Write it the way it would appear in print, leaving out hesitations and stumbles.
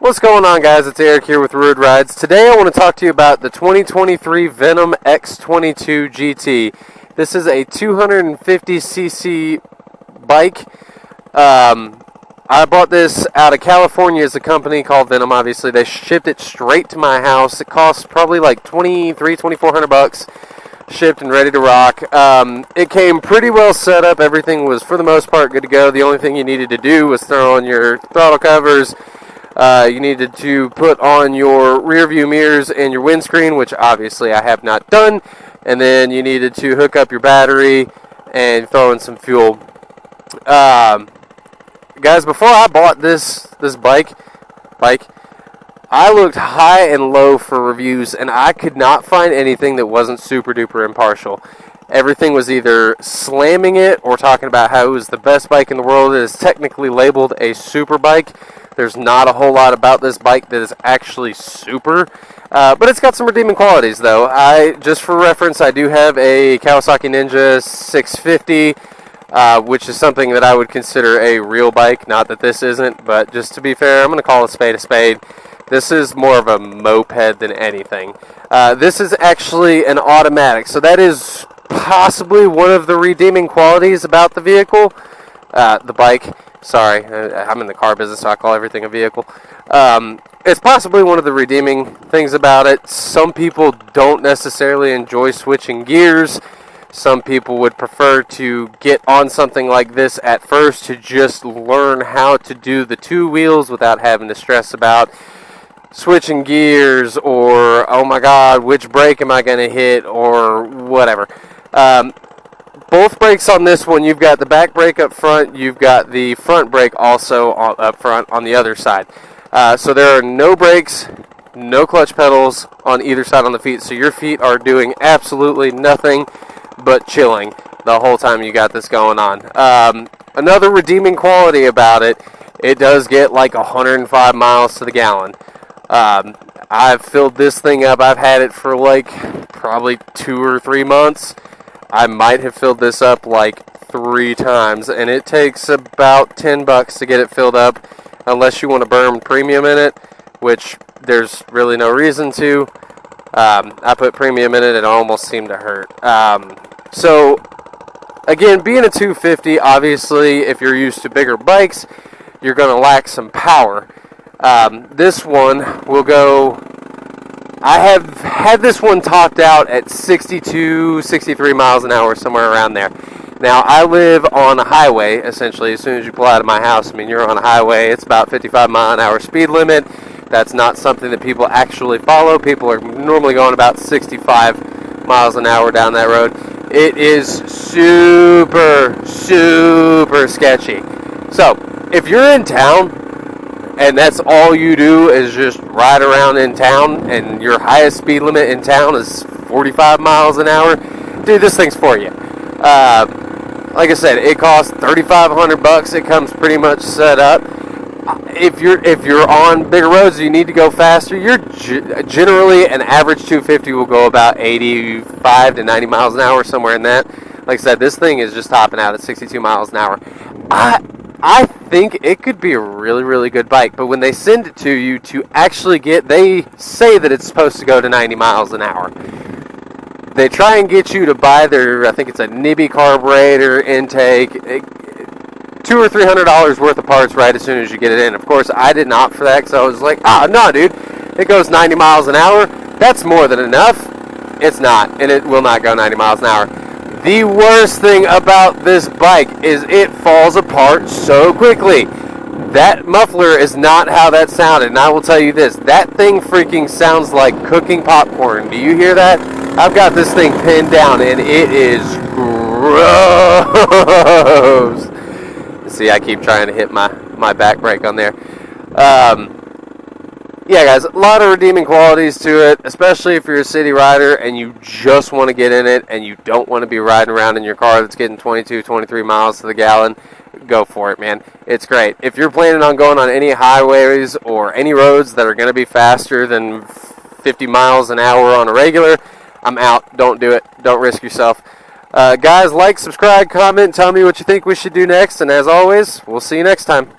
What's going on, guys? It's Eric here with Road Rides. Today I want to talk to you about the 2023 Venom X22GT. This is a 250cc bike. I bought this out of California as a company called Venom. Obviously, they shipped it straight to my house. It cost probably like $2,400 shipped and ready to rock. It came pretty well set up. Everything was, for the most part, good to go. The only thing you needed to do was throw on your throttle covers. You needed to put on your rear view mirrors and your windscreen, which obviously I have not done. And then you needed to hook up your battery and throw in some fuel. Guys, before I bought this bike, I looked high and low for reviews, and I could not find anything that wasn't super duper impartial. Everything was either slamming it or talking about how it was the best bike in the world. It is technically labeled a super bike. There's not a whole lot about this bike that is actually super, but it's got some redeeming qualities, though. Just for reference, I do have a Kawasaki Ninja 650, which is something that I would consider a real bike. Not that this isn't, but just to be fair, I'm going to call a spade a spade. This is more of a moped than anything. This is actually an automatic, so that is possibly one of the redeeming qualities about the vehicle, the bike. Sorry, I'm in the car business, so I call everything a vehicle. It's possibly one of the redeeming things about it. Some people don't necessarily enjoy switching gears. Some people would prefer to get on something like this at first to just learn how to do the two wheels without having to stress about switching gears or, oh my god, which brake am I going to hit, or whatever. Both brakes on this one, you've got the back brake up front, you've got the front brake also up front on the other side. So there are no brakes, no clutch pedals on either side on the feet, so your feet are doing absolutely nothing but chilling the whole time you got this going on. Another redeeming quality about it, it does get like 105 miles to the gallon. I've filled this thing up. I've had it for like probably 2 or 3 months. I might have filled this up like 3 times, and it takes about $10 to get it filled up, unless you want to burn premium in it, which there's really no reason to. I put premium in it, and it almost seemed to hurt. So, again, being a 250, obviously, if you're used to bigger bikes, you're going to lack some power. This one will go... I have had this one topped out at 62, 63 miles an hour, somewhere around there. Now, I live on a highway, essentially. As soon as you pull out of my house, I mean, you're on a highway. It's about 55 mile an hour speed limit. That's not something that people actually follow. People are normally going about 65 miles an hour down that road. It is super, super sketchy. So, if you're in town, and that's all you do is just ride around in town, and your highest speed limit in town is 45 miles an hour, dude, this thing's for you. Like I said, it costs $3,500. It comes pretty much set up. If you're on bigger roads, you need to go faster. You're generally, an average 250 will go about 85 to 90 miles an hour, somewhere in that. Like I said, this thing is just topping out at 62 miles an hour. I think it could be a really, really good bike, but when they send it to you to actually they say that it's supposed to go to 90 miles an hour. They try and get you to buy their, I think it's a Nibby carburetor intake, $200 or $300 worth of parts right as soon as you get it in. Of course, I didn't opt for that, because I was like, no, dude, it goes 90 miles an hour. That's more than enough. It's not, and it will not go 90 miles an hour. The worst thing about this bike is it falls apart so quickly. That muffler is not how that sounded, and I will tell you this, that thing freaking sounds like cooking popcorn. Do you hear that? I've got this thing pinned down, and it is gross. See, I keep trying to hit my back brake on there. Yeah, guys, a lot of redeeming qualities to it, especially if you're a city rider and you just want to get in it and you don't want to be riding around in your car that's getting 22, 23 miles to the gallon. Go for it, man. It's great. If you're planning on going on any highways or any roads that are going to be faster than 50 miles an hour on a regular, I'm out. Don't do it. Don't risk yourself. Guys, like, subscribe, comment, tell me what you think we should do next, and as always, we'll see you next time.